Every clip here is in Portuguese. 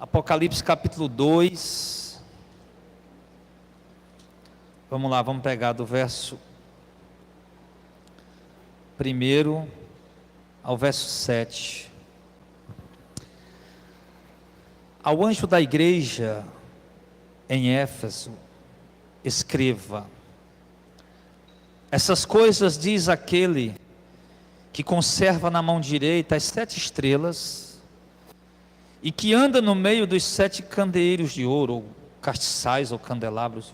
Apocalipse capítulo 2. Vamos lá, vamos pegar do verso 1 ao verso 7. Ao anjo da igreja em Éfeso, escreva: essas coisas diz aquele que conserva na mão direita as 7 estrelas, e que anda no meio dos 7 candeeiros de ouro, ou castiçais, ou candelabros.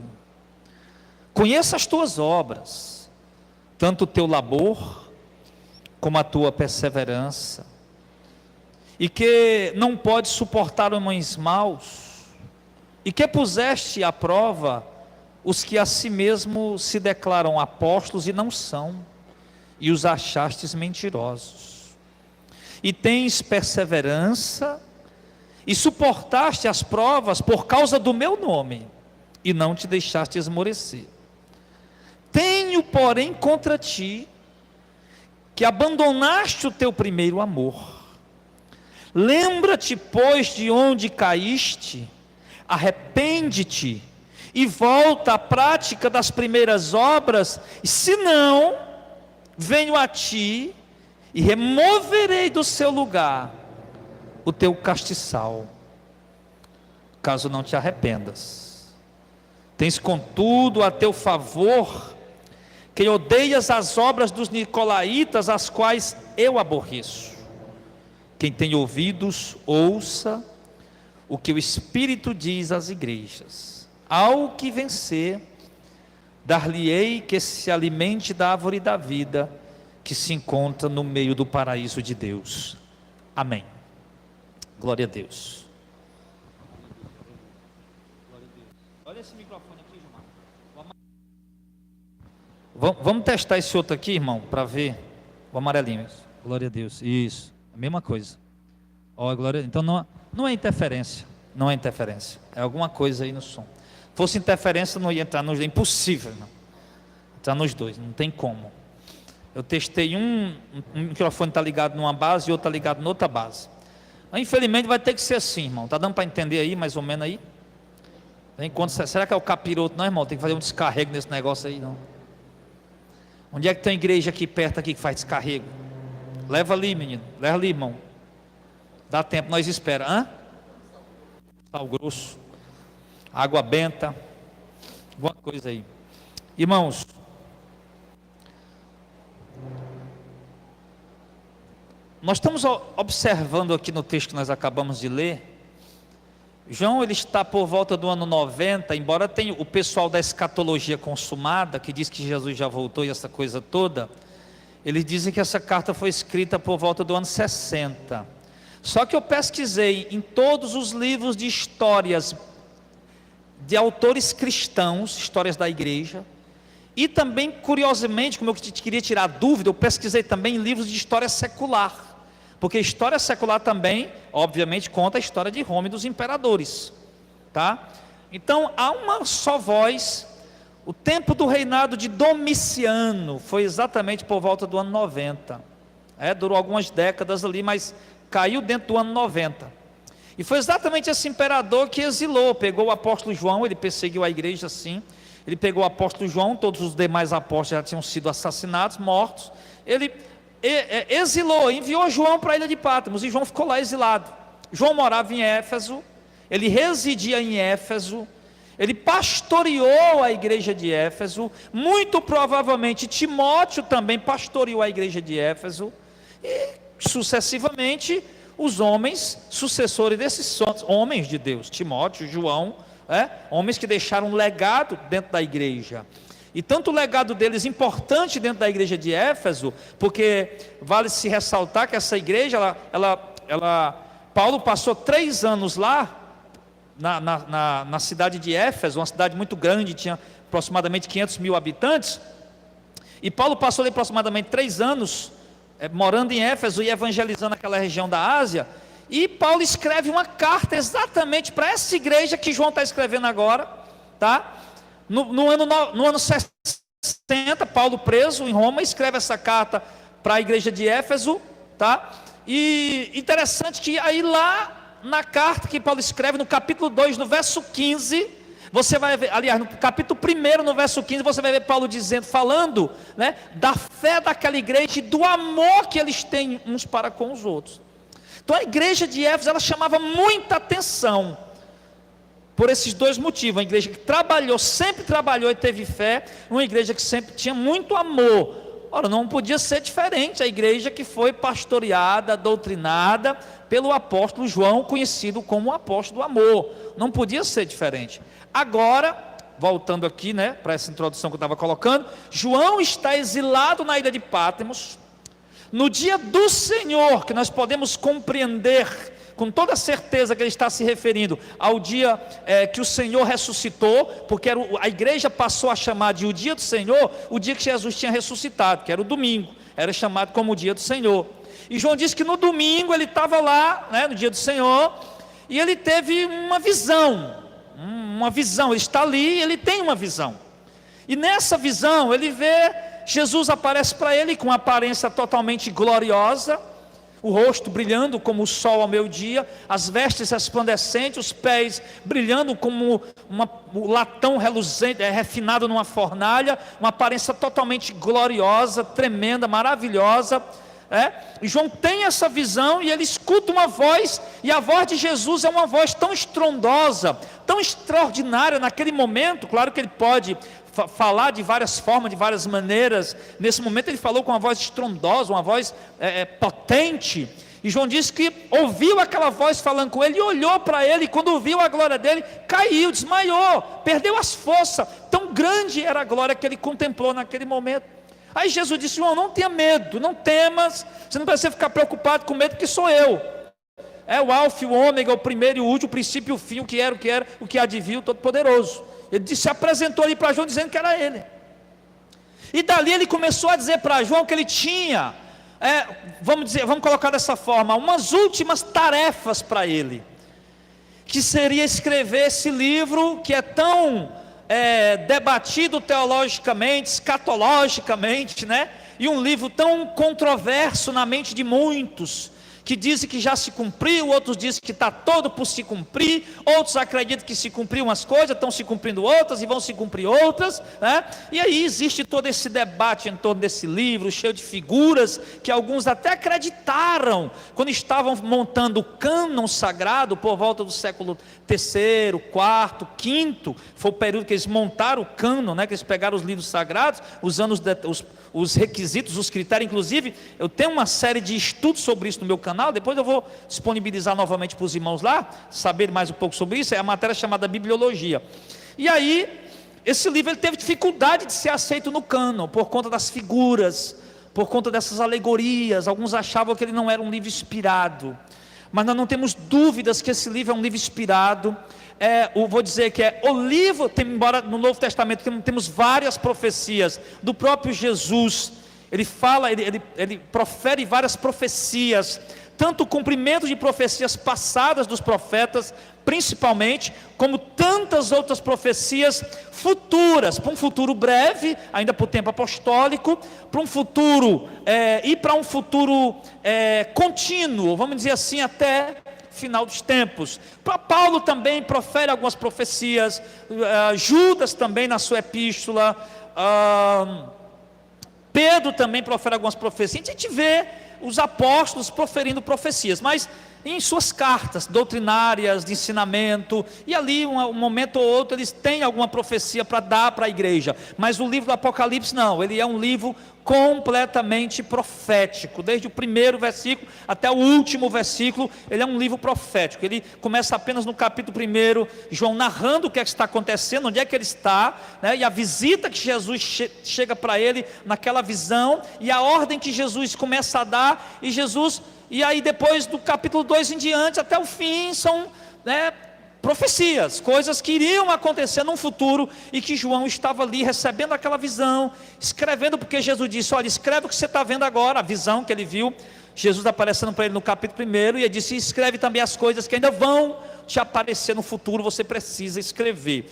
Conheça as tuas obras, tanto o teu labor, como a tua perseverança, e que não podes suportar homens maus, e que puseste à prova os que a si mesmo se declaram apóstolos e não são, e os achastes mentirosos, e tens perseverança, e suportaste as provas por causa do meu nome, e não te deixaste esmorecer. Tenho, porém, contra ti, que abandonaste o teu primeiro amor. Lembra-te, pois, de onde caíste, arrepende-te, e volta à prática das primeiras obras, e se não, venho a ti, e removerei do seu lugar o teu castiçal, caso não te arrependas. Tens contudo a teu favor, que odeias as obras dos nicolaítas, as quais eu aborreço. Quem tem ouvidos, ouça o que o Espírito diz às igrejas. Ao que vencer, dar-lhe-ei que se alimente da árvore da vida, que se encontra no meio do paraíso de Deus. Amém. Glória a Deus. Olha esse microfone aqui, Gilmar. Vamos testar esse outro aqui, irmão, para ver o amarelinho. Glória a Deus. Isso, a mesma coisa. Ó, glória. Então não é interferência. Não é interferência. É alguma coisa aí no som. Se fosse interferência, não ia entrar nos dois. É impossível, não. Entrar nos dois, não tem como. Eu testei um microfone está ligado numa base e outro está ligado noutra base. Infelizmente vai ter que ser assim, irmão. Está dando para entender aí, mais ou menos aí? Será que é o capiroto? Não, irmão, tem que fazer um descarrego nesse negócio aí, não. Onde é que tem igreja aqui perto aqui que faz descarrego? Leva ali, menino. Leva ali, irmão. Dá tempo, nós espera. Sal grosso, água benta, alguma coisa aí. Irmãos, nós estamos observando aqui no texto que nós acabamos de ler. João, ele está por volta do ano 90, embora tenha o pessoal da escatologia consumada, que diz que Jesus já voltou e essa coisa toda, eles dizem que essa carta foi escrita por volta do ano 60. Só que eu pesquisei em todos os livros de histórias de autores cristãos, histórias da igreja, e também, curiosamente, como eu queria tirar dúvida, eu pesquisei também em livros de história secular, porque história secular também, obviamente, conta a história de Roma e dos imperadores, tá? Então, há uma só voz. O tempo do reinado de Domiciano foi exatamente por volta do ano 90, durou algumas décadas ali, mas caiu dentro do ano 90, e foi exatamente esse imperador que exilou, pegou o apóstolo João, ele perseguiu a igreja assim, ele pegou o apóstolo João, todos os demais apóstolos já tinham sido assassinados, mortos, ele exilou, enviou João para a ilha de Patmos, e João ficou lá exilado. João morava em Éfeso, ele residia em Éfeso, ele pastoreou a igreja de Éfeso, muito provavelmente Timóteo também pastoreou a igreja de Éfeso, e sucessivamente os homens, sucessores desses homens de Deus, Timóteo, João, homens que deixaram um legado dentro da igreja, e tanto o legado deles importante dentro da igreja de Éfeso, porque vale se ressaltar que essa igreja, Paulo passou 3 anos lá, na cidade de Éfeso, uma cidade muito grande, tinha aproximadamente 500 mil habitantes, e Paulo passou ali aproximadamente 3 anos, morando em Éfeso e evangelizando aquela região da Ásia, e Paulo escreve uma carta exatamente para essa igreja que João está escrevendo agora, tá? No ano 60, Paulo preso em Roma, escreve essa carta para a igreja de Éfeso, tá? E interessante que aí lá na carta que Paulo escreve, no capítulo 2, no verso 15, você vai ver, aliás, no capítulo 1, no verso 15, você vai ver Paulo dizendo, falando, né, da fé daquela igreja e do amor que eles têm uns para com os outros. Então a igreja de Éfeso, ela chamava muita atenção, por esses dois motivos. Uma igreja que trabalhou, sempre trabalhou e teve fé, uma igreja que sempre tinha muito amor. Ora, não podia ser diferente a igreja que foi pastoreada, doutrinada pelo apóstolo João, conhecido como o apóstolo do amor. Não podia ser diferente. Agora, voltando aqui, né, para essa introdução que eu estava colocando, João está exilado na ilha de Patmos. No dia do Senhor, que nós podemos compreender com toda certeza que ele está se referindo ao dia que o Senhor ressuscitou, porque a igreja passou a chamar de o dia do Senhor, o dia que Jesus tinha ressuscitado, que era o domingo, era chamado como o dia do Senhor. E João disse que no domingo ele estava lá, né, no dia do Senhor, e ele teve uma visão, ele está ali e ele tem uma visão. E nessa visão ele vê, Jesus aparece para ele com uma aparência totalmente gloriosa, o rosto brilhando como o sol ao meio-dia, as vestes resplandecentes, os pés brilhando como um latão reluzente, refinado numa fornalha, uma aparência totalmente gloriosa, tremenda, maravilhosa. E João tem essa visão e ele escuta uma voz, e a voz de Jesus é uma voz tão estrondosa, tão extraordinária naquele momento. Claro que ele pode falar de várias formas, de várias maneiras. Nesse momento ele falou com uma voz estrondosa, uma voz potente, e João disse que ouviu aquela voz falando com ele, e olhou para ele, e quando viu a glória dele, caiu, desmaiou, perdeu as forças, tão grande era a glória que ele contemplou naquele momento. Aí Jesus disse: João, não tenha medo, não temas, você não precisa ficar preocupado com medo, porque sou eu, é o alfa e o ômega, o primeiro e o último, o princípio e o fim, o que era, o que há de vir, o Todo-Poderoso. Ele se apresentou ali para João dizendo que era ele, e dali ele começou a dizer para João que ele tinha, vamos colocar dessa forma, umas últimas tarefas para ele, que seria escrever esse livro que é tão debatido teologicamente, escatologicamente, né? E um livro tão controverso na mente de muitos, que dizem que já se cumpriu, outros dizem que está todo por se cumprir, outros acreditam que se cumpriu umas coisas, estão se cumprindo outras e vão se cumprir outras, né? E aí existe todo esse debate em torno desse livro, cheio de figuras, que alguns até acreditaram, quando estavam montando o cânon sagrado, por volta do século III, IV, V, foi o período que eles montaram o cânon, né? Que eles pegaram os livros sagrados, usando os requisitos, os critérios. Inclusive, eu tenho uma série de estudos sobre isso no meu canal, depois eu vou disponibilizar novamente para os irmãos lá, saber mais um pouco sobre isso. É a matéria chamada Bibliologia. E aí, esse livro ele teve dificuldade de ser aceito no cânon, por conta das figuras, por conta dessas alegorias. Alguns achavam que ele não era um livro inspirado, mas nós não temos dúvidas que esse livro é um livro inspirado. Vou dizer que o livro, embora no Novo Testamento temos várias profecias do próprio Jesus, ele fala, ele profere várias profecias, tanto o cumprimento de profecias passadas dos profetas, principalmente, como tantas outras profecias futuras, para um futuro breve, ainda por tempo apostólico, para um futuro, e para um futuro contínuo, vamos dizer assim, até final dos tempos. Para Paulo também profere algumas profecias, Judas também na sua epístola, Pedro também profere algumas profecias. A gente vê os apóstolos proferindo profecias, mas em suas cartas doutrinárias, de ensinamento, e ali um momento ou outro eles têm alguma profecia para dar para a igreja, mas o livro do Apocalipse não, ele é um livro completamente profético, desde o primeiro versículo até o último versículo, ele é um livro profético. Ele começa apenas no capítulo 1, João narrando o que é que está acontecendo, onde é que ele está, né? E a visita que Jesus chega para ele naquela visão, e a ordem que Jesus começa a dar, e aí depois do capítulo 2 em diante, até o fim, são profecias, coisas que iriam acontecer num futuro, e que João estava ali recebendo aquela visão, escrevendo, porque Jesus disse: olha, escreve o que você está vendo agora, a visão que ele viu, Jesus aparecendo para ele no capítulo 1, e ele disse: escreve também as coisas que ainda vão te aparecer no futuro, você precisa escrever.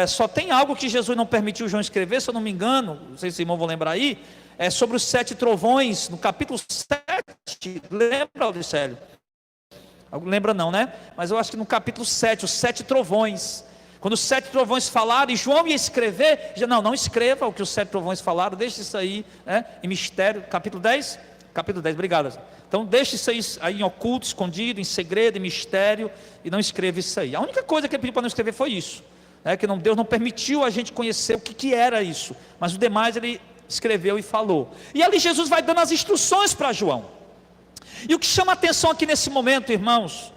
Só tem algo que Jesus não permitiu João escrever, se eu não me engano, não sei se os irmãos vão lembrar aí, sobre os 7 trovões, no capítulo 7, lembra, Audicélio? Lembra não, né? Mas eu acho que no capítulo 7, os 7 trovões. Quando os 7 trovões falaram, e João ia escrever, não escreva o que os 7 trovões falaram, deixe isso aí, né, em mistério. Capítulo 10? Capítulo 10, obrigado. Então deixe isso aí em oculto, escondido, em segredo, em mistério, e não escreva isso aí. A única coisa que ele pediu para não escrever foi isso, que Deus não permitiu a gente conhecer o que era isso, mas o demais ele escreveu e falou. E ali Jesus vai dando as instruções para João. E o que chama a atenção aqui nesse momento, irmãos,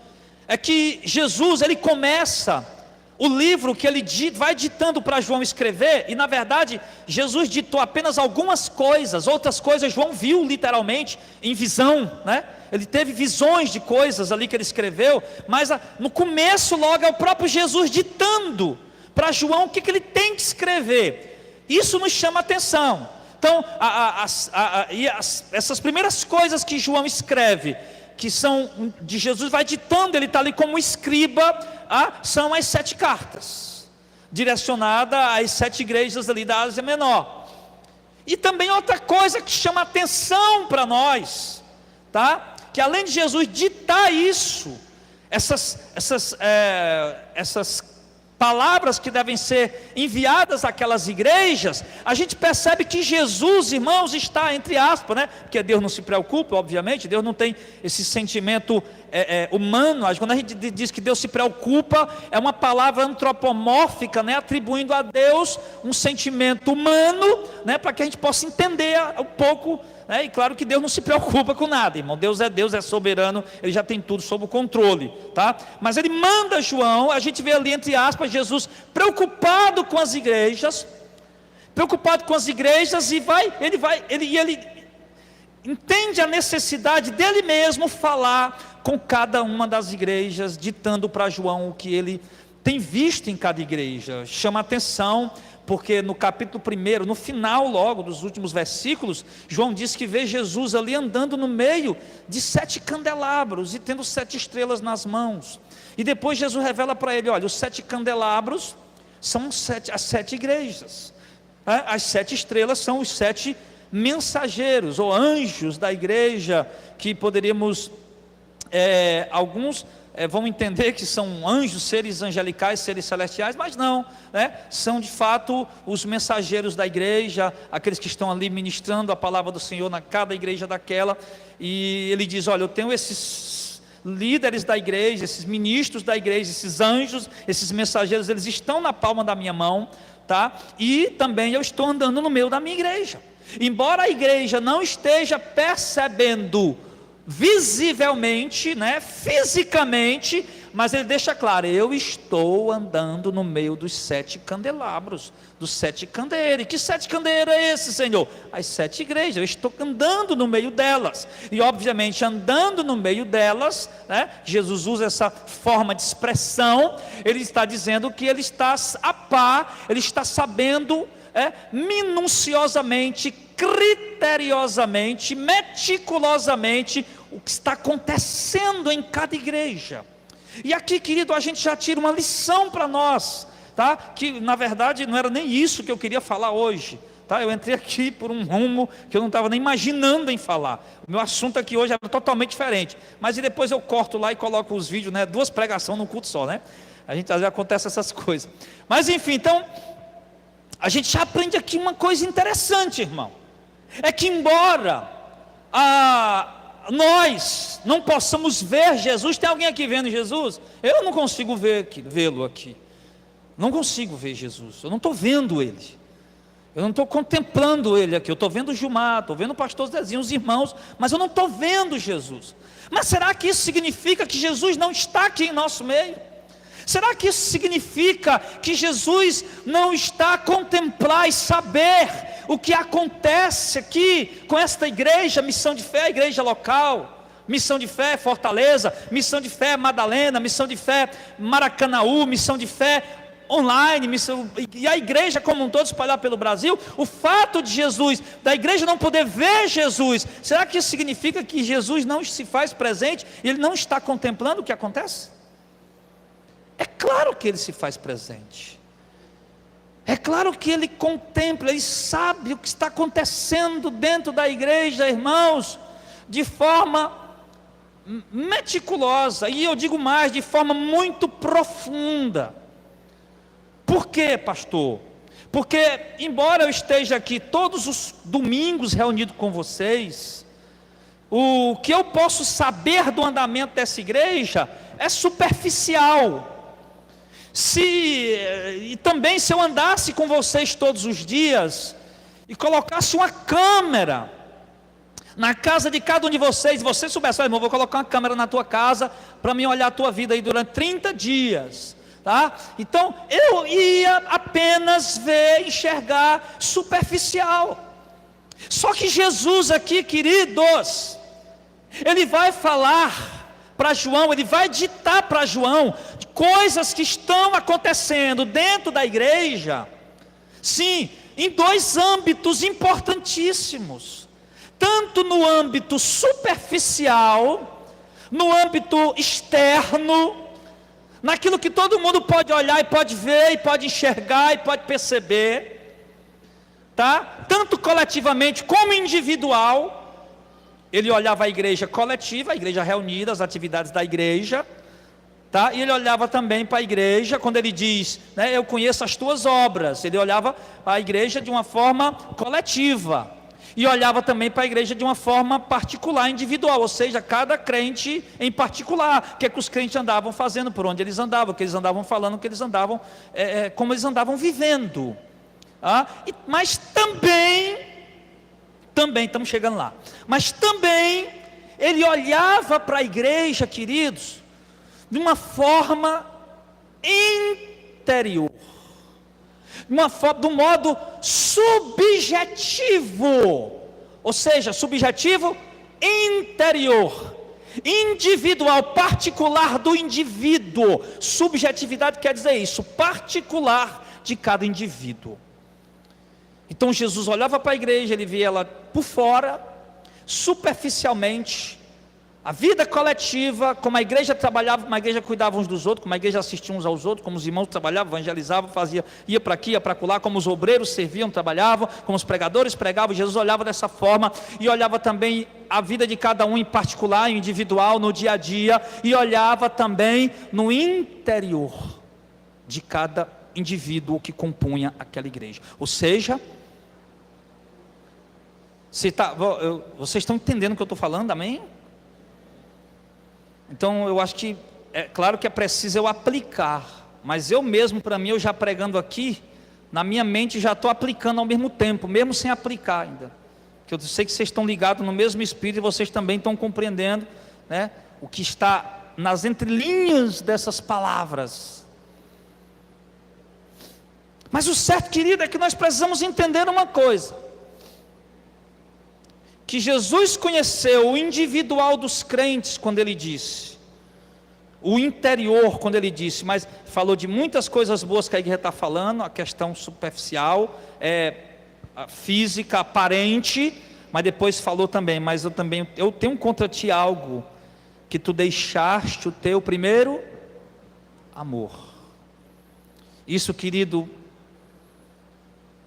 é que Jesus, ele começa o livro que ele vai ditando para João escrever, e na verdade, Jesus ditou apenas algumas coisas, outras coisas João viu literalmente em visão, né? Ele teve visões de coisas ali que ele escreveu, mas no começo logo é o próprio Jesus ditando para João o que ele tem que escrever. Isso nos chama a atenção. Então, essas primeiras coisas que João escreve, que são de Jesus, vai ditando, ele está ali como escriba, são as 7 cartas, direcionadas às 7 igrejas ali da Ásia Menor. E também outra coisa que chama atenção para nós, tá? Que além de Jesus ditar isso, essas palavras que devem ser enviadas àquelas igrejas, a gente percebe que Jesus, irmãos, está entre aspas, né? Porque Deus não se preocupa, obviamente, Deus não tem esse sentimento humano. Quando a gente diz que Deus se preocupa, é uma palavra antropomórfica, né? Atribuindo a Deus um sentimento humano, né? Para que a gente possa entender um pouco. E claro que Deus não se preocupa com nada, irmão. Deus, é soberano, ele já tem tudo sob o controle, tá? Mas ele manda João, a gente vê ali entre aspas Jesus preocupado com as igrejas, e ele entende a necessidade dele mesmo falar com cada uma das igrejas, ditando para João o que ele tem visto em cada igreja. Chama atenção, porque no capítulo 1, no final logo dos últimos versículos, João diz que vê Jesus ali andando no meio de 7 candelabros, e tendo 7 estrelas nas mãos, e depois Jesus revela para ele, olha, os 7 candelabros são as 7 igrejas, as 7 estrelas são os 7 mensageiros, ou anjos da igreja, que poderíamos, alguns vão entender que são anjos, seres angelicais, seres celestiais, mas não, né? São de fato os mensageiros da igreja, aqueles que estão ali ministrando a palavra do Senhor na cada igreja daquela. E ele diz, olha, eu tenho esses líderes da igreja, esses ministros da igreja, esses anjos, esses mensageiros, eles estão na palma da minha mão, tá? E também eu estou andando no meio da minha igreja, embora a igreja não esteja percebendo visivelmente, né, fisicamente, mas ele deixa claro, eu estou andando no meio dos 7 candelabros, dos 7 candeeiros. E que 7 candeeiros é esse, Senhor? As 7 igrejas, eu estou andando no meio delas, e obviamente andando no meio delas, né, Jesus usa essa forma de expressão, ele está dizendo que ele está a par, ele está sabendo minuciosamente, criteriosamente, meticulosamente o que está acontecendo em cada igreja. E aqui, querido, a gente já tira uma lição para nós, tá? Que na verdade não era nem isso que eu queria falar hoje, tá? Eu entrei aqui por um rumo que eu não estava nem imaginando em falar. O meu assunto aqui hoje era totalmente diferente, mas e depois eu corto lá e coloco os vídeos, né? 2 pregações num culto só, né? A gente às vezes acontece essas coisas. Mas enfim, então a gente já aprende aqui uma coisa interessante, irmão. É que embora nós não possamos ver Jesus, tem alguém aqui vendo Jesus? Eu não consigo vê-lo aqui. Não consigo ver Jesus, eu não estou vendo Ele. Eu não estou contemplando Ele aqui. Eu estou vendo o Gilmar, estou vendo o pastor Zezinho, os irmãos, mas eu não estou vendo Jesus. Mas será que isso significa que Jesus não está aqui em nosso meio? Será que isso significa que Jesus não está a contemplar e saber o que acontece aqui com esta igreja, Missão de Fé, igreja local, Missão de Fé Fortaleza, Missão de Fé Madalena, Missão de Fé Maracanaú, Missão de Fé online, e a igreja como um todo espalhada pelo Brasil? O fato de Jesus, da igreja não poder ver Jesus, será que isso significa que Jesus não se faz presente e Ele não está contemplando o que acontece? É claro que Ele se faz presente, é claro que Ele contempla, Ele sabe o que está acontecendo dentro da igreja, irmãos, de forma meticulosa, e eu digo mais, de forma muito profunda. Por quê, pastor? Porque, embora eu esteja aqui todos os domingos reunido com vocês, o que eu posso saber do andamento dessa igreja é superficial. E também se eu andasse com vocês todos os dias e colocasse uma câmera na casa de cada um de vocês, e você soubesse, irmão, vou colocar uma câmera na tua casa para mim olhar a tua vida aí durante 30 dias, tá? Então eu ia apenas ver, enxergar superficial. Só que Jesus aqui, queridos, ele vai falar para João, ele vai ditar para João coisas que estão acontecendo dentro da igreja, sim, em dois âmbitos importantíssimos. Tanto no âmbito superficial, no âmbito externo, naquilo que todo mundo pode olhar e pode ver, e pode enxergar e pode perceber, tá? Tanto coletivamente como individual. Ele olhava a igreja coletiva, a igreja reunida, as atividades da igreja, tá? E ele olhava também para a igreja, quando ele diz, né, eu conheço as tuas obras, ele olhava a igreja de uma forma coletiva. E olhava também para a igreja de uma forma particular, individual, ou seja, cada crente em particular, o que é que os crentes andavam fazendo, por onde eles andavam, o que eles andavam falando, o que eles andavam, como eles andavam vivendo. Mas também, estamos chegando lá, mas também ele olhava para a igreja, queridos, de uma forma interior, de um modo subjetivo, ou seja, subjetivo interior, individual, particular do indivíduo. Subjetividade quer dizer isso, particular de cada indivíduo. Então Jesus olhava para a igreja, ele via ela por fora, superficialmente, a vida coletiva, como a igreja trabalhava, como a igreja cuidava uns dos outros, como a igreja assistia uns aos outros, como os irmãos trabalhavam, evangelizavam, ia para aqui, ia para lá, como os obreiros serviam, trabalhavam, como os pregadores pregavam. Jesus olhava dessa forma, e olhava também a vida de cada um em particular, individual, no dia a dia, e olhava também no interior de cada indivíduo que compunha aquela igreja. Ou seja, vocês estão entendendo o que eu estou falando, amém? Então eu acho que, é claro que é preciso eu aplicar, mas eu mesmo, para mim, eu já pregando aqui, na minha mente já estou aplicando ao mesmo tempo, mesmo sem aplicar ainda, porque eu sei que vocês estão ligados no mesmo espírito, e vocês também estão compreendendo, né, o que está nas entrelinhas dessas palavras. Mas o certo, querido, é que nós precisamos entender uma coisa, que Jesus conheceu o individual dos crentes quando ele disse, o interior quando ele disse, mas falou de muitas coisas boas que a igreja está falando, a questão superficial, a física, aparente, mas depois falou também, mas eu tenho contra ti algo, que tu deixaste o teu primeiro amor. Isso, querido,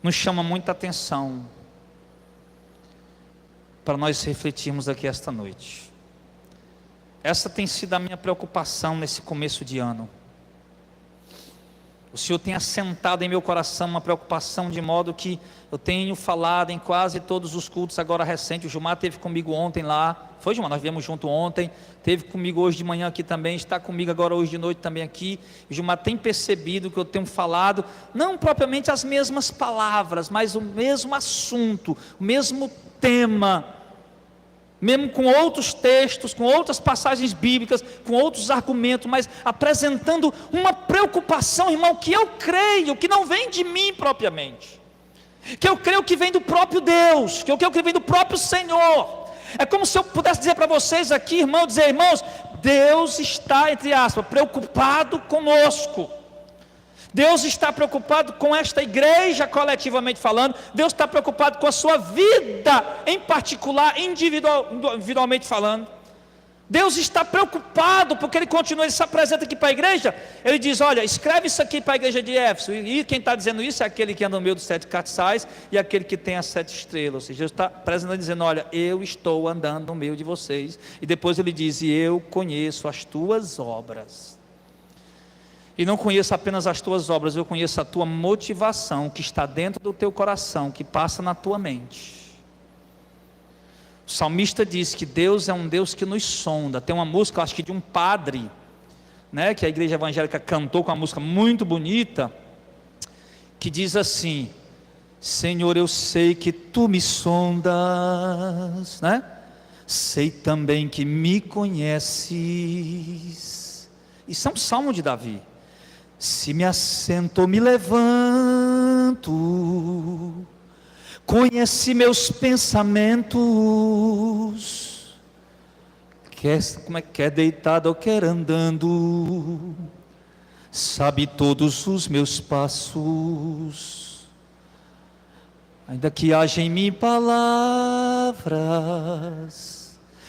nos chama muita atenção, para nós refletirmos aqui esta noite. Essa tem sido a minha preocupação nesse começo de ano. O Senhor tem assentado em meu coração uma preocupação, de modo que eu tenho falado em quase todos os cultos agora recentes. O Gilmar esteve comigo ontem lá, foi, Gilmar? Nós viemos junto ontem, esteve comigo hoje de manhã aqui também, está comigo agora hoje de noite também aqui. O Gilmar tem percebido que eu tenho falado, não propriamente as mesmas palavras, mas o mesmo assunto, o mesmo tema, mesmo com outros textos, com outras passagens bíblicas, com outros argumentos, mas apresentando uma preocupação, irmão, que eu creio que não vem de mim propriamente, que eu creio que vem do próprio Deus, que eu creio que vem do próprio Senhor. É como se eu pudesse dizer para vocês aqui, irmãos, Deus está, entre aspas, preocupado conosco. Deus está preocupado com esta igreja coletivamente falando, Deus está preocupado com a sua vida em particular, individualmente falando. Deus está preocupado, porque Ele continua, Ele se apresenta aqui para a igreja, Ele diz, olha, escreve isso aqui para a igreja de Éfeso, e quem está dizendo isso é aquele que anda no meio dos 7 castiçais, e aquele que tem as 7 estrelas, ou seja, Deus está apresentando, dizendo, olha, eu estou andando no meio de vocês, e depois Ele diz, e eu conheço as tuas obras, e não conheço apenas as tuas obras, eu conheço a tua motivação, que está dentro do teu coração, que passa na tua mente. O salmista diz que Deus é um Deus que nos sonda. Tem uma música, acho que de um padre, né, que a igreja evangélica cantou com uma música muito bonita, que diz assim: Senhor, eu sei que tu me sondas, né? Sei também que me conheces. Isso é um salmo de Davi. Se me assento ou me levanto, conhece meus pensamentos, quer deitado ou quer andando, sabe todos os meus passos, ainda que haja em mim palavras.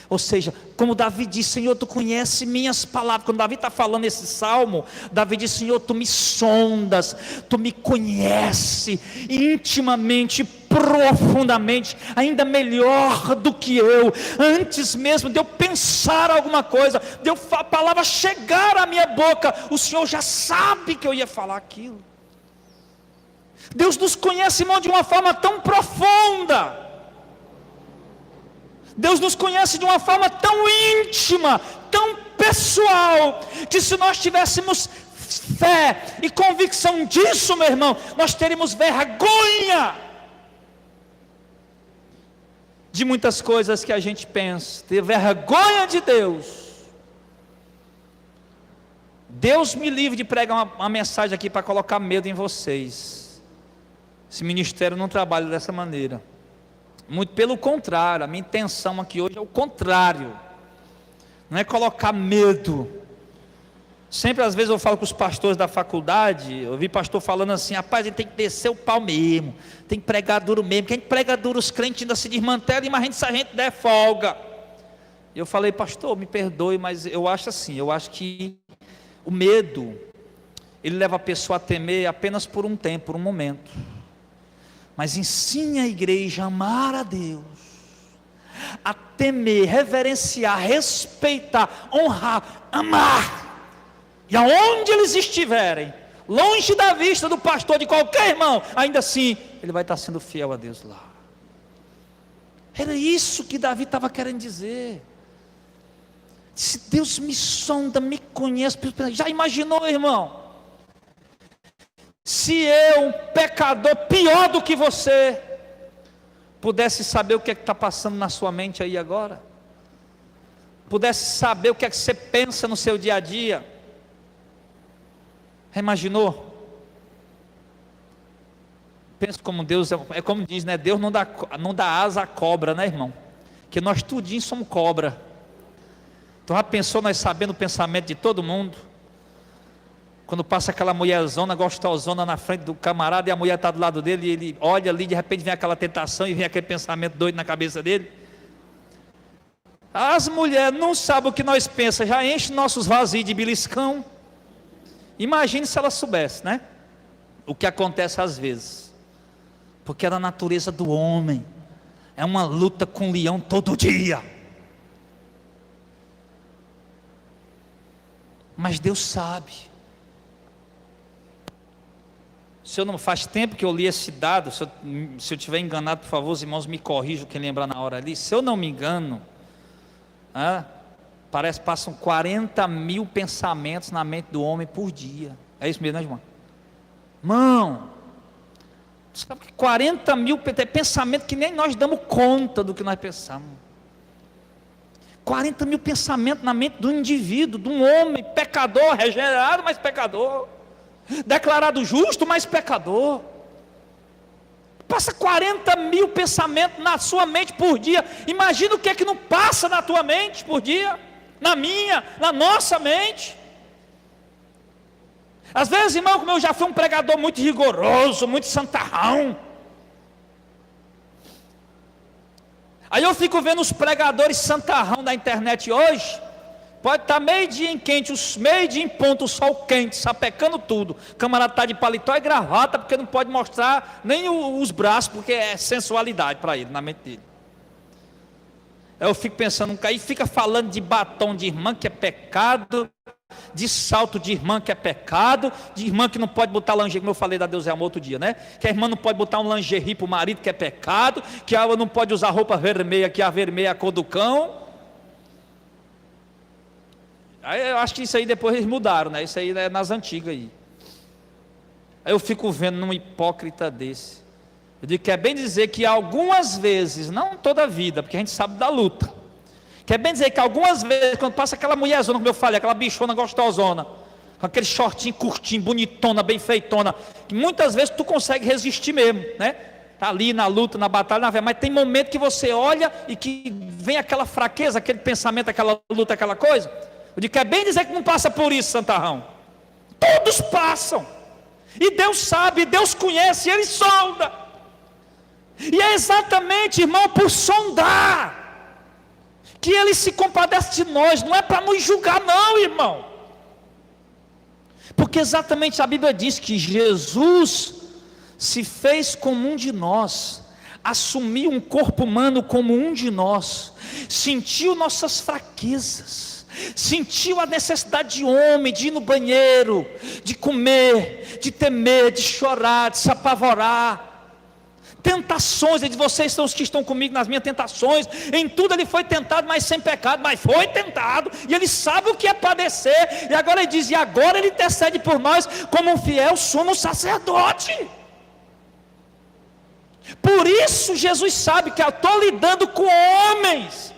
Ou seja, como Davi diz, Senhor, tu conhece minhas palavras. Quando Davi está falando esse salmo, Davi diz, Senhor, tu me sondas, tu me conhece intimamente, profundamente, ainda melhor do que eu. Antes mesmo de eu pensar alguma coisa, de a palavra chegar à minha boca, o Senhor já sabe que eu ia falar aquilo. Deus nos conhece, irmão, de uma forma tão profunda. Deus nos conhece de uma forma tão íntima, tão pessoal, que se nós tivéssemos fé e convicção disso, meu irmão, nós teríamos vergonha de muitas coisas que a gente pensa, ter vergonha de Deus. Deus me livre de pregar uma mensagem aqui para colocar medo em vocês. Esse ministério não trabalha dessa maneira. Muito pelo contrário, a minha intenção aqui hoje é o contrário, não é colocar medo. Sempre às vezes eu falo com os pastores da faculdade, eu vi pastor falando assim, rapaz, a gente tem que descer o pau mesmo, tem que pregar duro mesmo, porque a gente prega duro, os crentes ainda se desmantelam, imagina se a gente der folga. Eu falei, pastor, me perdoe, mas eu acho assim, eu acho que o medo, ele leva a pessoa a temer apenas por um tempo, por um momento. Mas ensine a igreja a amar a Deus, a temer, reverenciar, respeitar, honrar, amar. E aonde eles estiverem, longe da vista do pastor, de qualquer irmão, ainda assim, ele vai estar sendo fiel a Deus lá. Era isso que Davi estava querendo dizer. Se Deus me sonda, me conhece, já imaginou, irmão? Se eu, um pecador pior do que você, pudesse saber o que é que está passando na sua mente aí agora, pudesse saber o que é que você pensa no seu dia a dia, imaginou? Pensa como Deus, é como diz, né? Deus não dá asa à cobra, né, irmão? Que nós tudinho somos cobra. Então já pensou nós sabendo o pensamento de todo mundo? Quando passa aquela mulherzona gostosona na frente do camarada e a mulher está do lado dele, e ele olha ali, de repente vem aquela tentação e vem aquele pensamento doido na cabeça dele. As mulheres não sabem o que nós pensamos, já enche nossos vazios de beliscão. Imagine se ela soubesse, né? O que acontece às vezes, porque é da natureza do homem, é uma luta com o leão todo dia. Mas Deus sabe. Se eu não faz tempo que eu li esse dado, se eu estiver enganado, por favor, os irmãos me corrijam, quem lembrar na hora ali. Se eu não me engano, parece que passam 40 mil pensamentos na mente do homem por dia. É isso mesmo, né, irmão? Irmão, sabe que 40 mil pensamentos que nem nós damos conta do que nós pensamos. 40 mil pensamentos na mente do indivíduo, de um homem pecador, regenerado, mas pecador. Declarado justo, mas pecador. Passa 40 mil pensamentos na sua mente por dia. Imagina o que é que não passa na tua mente por dia, na minha, na nossa mente. Às vezes, irmão, como eu já fui um pregador muito rigoroso, muito santarrão, aí eu fico vendo os pregadores santarrão da internet hoje, Pode estar meio-dia em quente, meio-dia em ponto, o sol quente, sapecando tudo. O camarada está de paletó e gravata, porque não pode mostrar nem os braços, porque é sensualidade para ele, na mente dele. Eu fico pensando, aí fica falando de batom de irmã que é pecado, de salto de irmã que é pecado, de irmã que não pode botar lingerie, como eu falei da Deus é Amor outro dia, né? Que a irmã não pode botar um lingerie para o marido que é pecado, que ela não pode usar roupa vermelha, que a vermelha é a cor do cão. Aí eu acho que isso aí depois eles mudaram, né? Isso aí é nas antigas aí. Aí eu fico vendo num hipócrita desse. Eu digo, quer bem dizer que algumas vezes, não toda a vida, porque a gente sabe da luta. Quer bem dizer que algumas vezes, quando passa aquela mulherzona, como eu falei, aquela bichona gostosona, com aquele shortinho curtinho, bonitona, bem feitona, que muitas vezes tu consegue resistir mesmo, né? Tá ali na luta, na batalha, na fé, mas tem momento que você olha e que vem aquela fraqueza, aquele pensamento, aquela luta, aquela coisa. Eu digo, quer bem dizer que não passa por isso, Santarrão. Todos passam. E Deus sabe, Deus conhece, Ele sonda. E é exatamente, irmão, por sondar que Ele se compadece de nós. Não é para nos julgar não, irmão. Porque exatamente a Bíblia diz que Jesus se fez como um de nós, assumiu um corpo humano como um de nós, sentiu nossas fraquezas, sentiu a necessidade de homem, de ir no banheiro, de comer, de temer, de chorar, de se apavorar. Tentações, ele diz, vocês são os que estão comigo nas minhas tentações. Em tudo ele foi tentado, mas sem pecado. Mas foi tentado, e ele sabe o que é padecer. E agora ele diz, e agora ele intercede por nós como um fiel sumo sacerdote. Por isso Jesus sabe que eu estou lidando com homens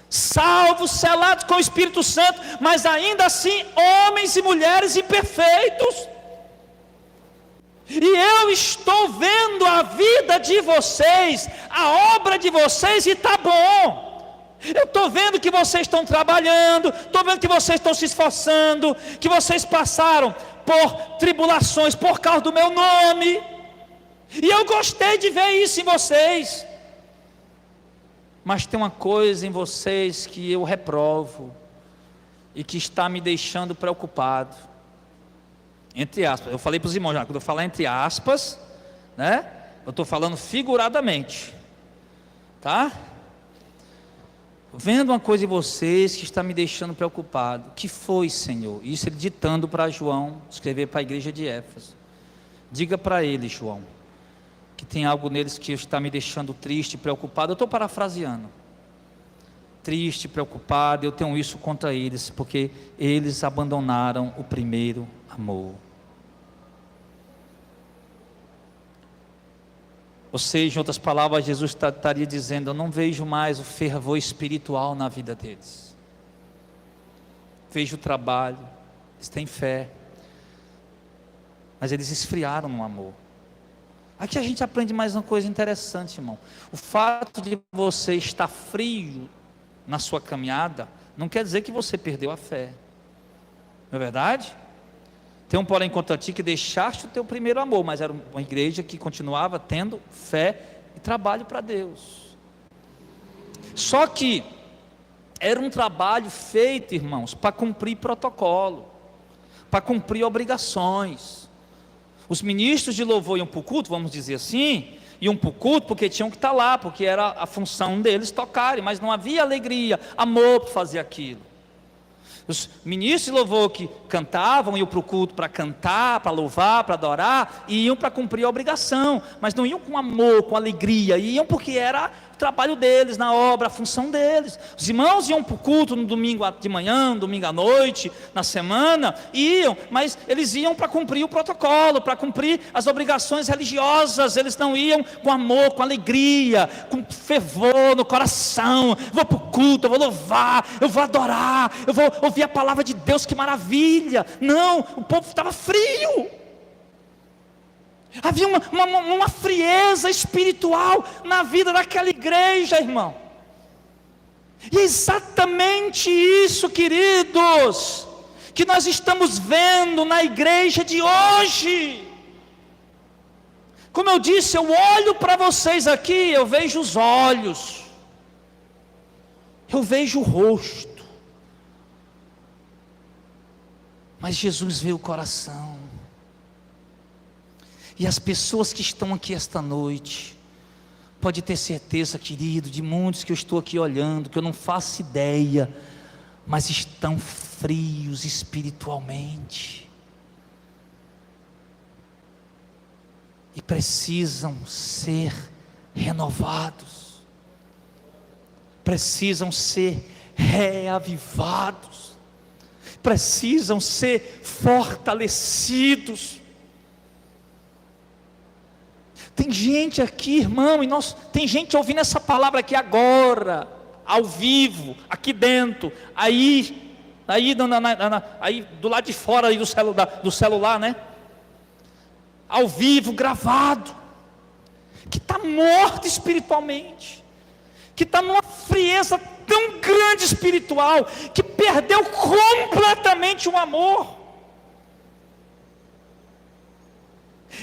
salvos, selados com o Espírito Santo, mas ainda assim homens e mulheres imperfeitos. E eu estou vendo a vida de vocês, a obra de vocês, e está bom. Eu estou vendo que vocês estão trabalhando, estou vendo que vocês estão se esforçando, que vocês passaram por tribulações por causa do meu nome, e eu gostei de ver isso em vocês. Mas tem uma coisa em vocês que eu reprovo, e que está me deixando preocupado. Entre aspas, eu falei para os irmãos já, quando eu falar entre aspas, né? Eu estou falando figuradamente, tá? Vendo uma coisa em vocês que está me deixando preocupado. Que foi, Senhor? Isso ele ditando para João, escrever para a igreja de Éfeso. Diga para ele, João, que tem algo neles que está me deixando triste, preocupado. Eu estou parafraseando. Triste, preocupado, eu tenho isso contra eles, porque eles abandonaram o primeiro amor. Ou seja, em outras palavras, Jesus estaria dizendo, eu não vejo mais o fervor espiritual na vida deles. Vejo o trabalho, eles têm fé, mas eles esfriaram no amor. Aqui a gente aprende mais uma coisa interessante, irmão. O fato de você estar frio na sua caminhada, não quer dizer que você perdeu a fé. Não é verdade? Tem um porém contra ti que deixaste o teu primeiro amor, mas era uma igreja que continuava tendo fé e trabalho para Deus. Só que era um trabalho feito, irmãos, para cumprir protocolo, para cumprir obrigações. Os ministros de louvor iam para o culto, vamos dizer assim, iam para o culto porque tinham que estar lá, porque era a função deles tocarem, mas não havia alegria, amor para fazer aquilo. Os ministros de louvor que cantavam, iam para o culto para cantar, para louvar, para adorar, e iam para cumprir a obrigação, mas não iam com amor, com alegria, iam porque era o trabalho deles, na obra, a função deles. Os irmãos iam para o culto no domingo de manhã, no domingo à noite, na semana, iam, mas eles iam para cumprir o protocolo, para cumprir as obrigações religiosas. Eles não iam com amor, com alegria, com fervor no coração. Vou para o culto, eu vou louvar, eu vou adorar, eu vou ouvir a palavra de Deus, que maravilha. Não, o povo estava frio. Havia uma frieza espiritual na vida daquela igreja, irmão. E é exatamente isso, queridos, que nós estamos vendo na igreja de hoje. Como eu disse, eu olho para vocês aqui, eu vejo os olhos, eu vejo o rosto, Mas Jesus vê o coração. E as pessoas que estão aqui esta noite, pode ter certeza, querido, de muitos que eu estou aqui olhando, que eu não faço ideia, mas estão frios espiritualmente. E precisam ser renovados. Precisam ser reavivados. Precisam ser fortalecidos. Tem gente aqui, irmão, e tem gente ouvindo essa palavra aqui agora, ao vivo, aqui dentro, aí do lado de fora aí do celular, né? Ao vivo, gravado, que está morto espiritualmente, que está numa frieza tão grande espiritual, que perdeu completamente o amor.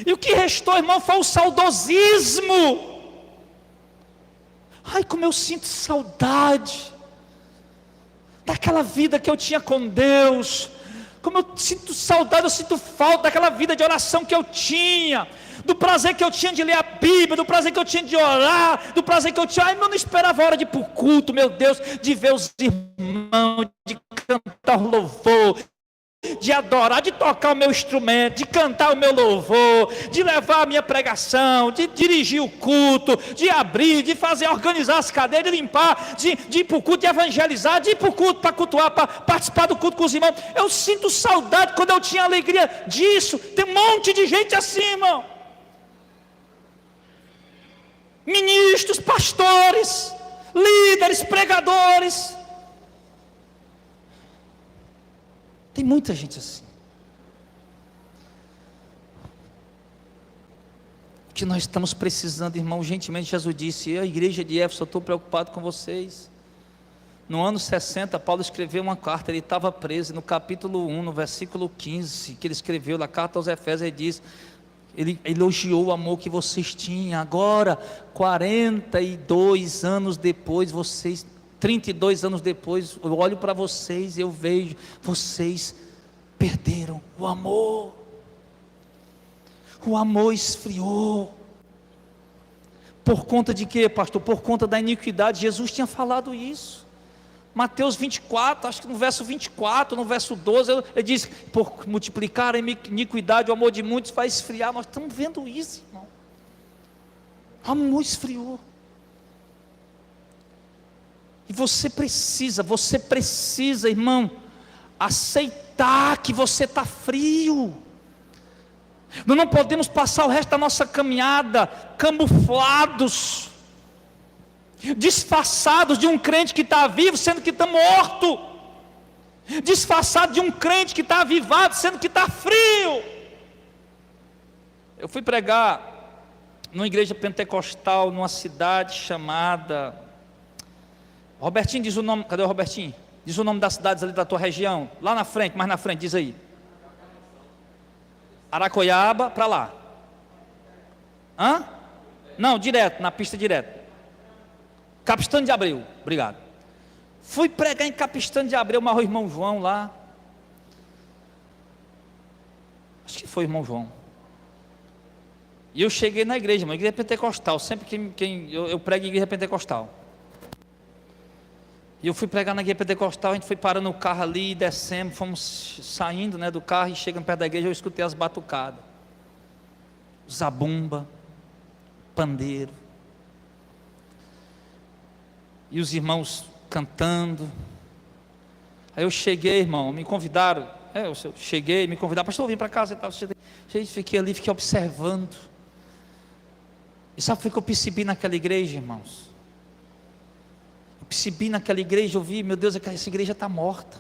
E o que restou, irmão, foi o saudosismo. Ai, como eu sinto saudade daquela vida que eu tinha com Deus. Como eu sinto saudade, eu sinto falta daquela vida de oração que eu tinha, do prazer que eu tinha de ler a Bíblia, do prazer que eu tinha de orar, do prazer que eu tinha. Ai, eu não esperava a hora de ir para o culto, meu Deus, de ver os irmãos, de cantar louvor, de adorar, de tocar o meu instrumento, de cantar o meu louvor, de levar a minha pregação, de dirigir o culto, de abrir, de fazer, organizar as cadeiras, de limpar, de ir para o culto, de evangelizar, de ir para o culto, para cultuar, para participar do culto com os irmãos. Eu sinto saudade quando eu tinha alegria disso. Tem um monte de gente assim, irmão. Ministros, pastores, líderes, pregadores. Tem muita gente assim. O que nós estamos precisando, irmão, urgentemente, Jesus disse: a igreja de Éfeso, eu estou preocupado com vocês. No ano 60, Paulo escreveu uma carta, ele estava preso, no capítulo 1, no versículo 15, que ele escreveu na carta aos Efésios, ele diz, ele elogiou o amor que vocês tinham. Agora, 42 anos depois, 32 anos depois, eu olho para vocês e eu vejo, vocês perderam o amor. O amor esfriou. Por conta de quê, pastor? Por conta da iniquidade. Jesus tinha falado isso. Mateus 24, acho que no verso 24, no verso 12, ele diz: por multiplicar a iniquidade, o amor de muitos vai esfriar. Nós estamos vendo isso, irmão. O amor esfriou. E você precisa, irmão, aceitar que você está frio. Nós não podemos passar o resto da nossa caminhada camuflados, disfarçados de um crente que está vivo, sendo que está morto, disfarçado de um crente que está avivado, sendo que está frio. Eu fui pregar numa igreja pentecostal, numa cidade chamada... Robertinho, diz o nome. Cadê o Robertinho? Diz o nome das cidades ali da tua região. Lá na frente, mais na frente, diz aí. Aracoiaba, para lá. Hã? Não, direto, na pista direto. Capistano de Abreu, obrigado. Fui pregar em Capistano de Abreu, mas o irmão João lá. Acho que foi o irmão João. E eu cheguei na igreja, uma igreja pentecostal. Sempre que eu prego em igreja pentecostal. E eu fui pregar na igreja pentecostal, a gente foi parando o carro ali, descemos, fomos saindo, né, do carro e chegando perto da igreja, eu escutei as batucadas. Zabumba, pandeiro. E os irmãos cantando. Aí eu cheguei, irmão, me convidaram, eu cheguei, me convidaram, pastor, vim para casa e tal. Fiquei ali, fiquei observando. E sabe o que eu percebi naquela igreja, irmãos? Percebi naquela igreja, eu vi, meu Deus, essa igreja está morta.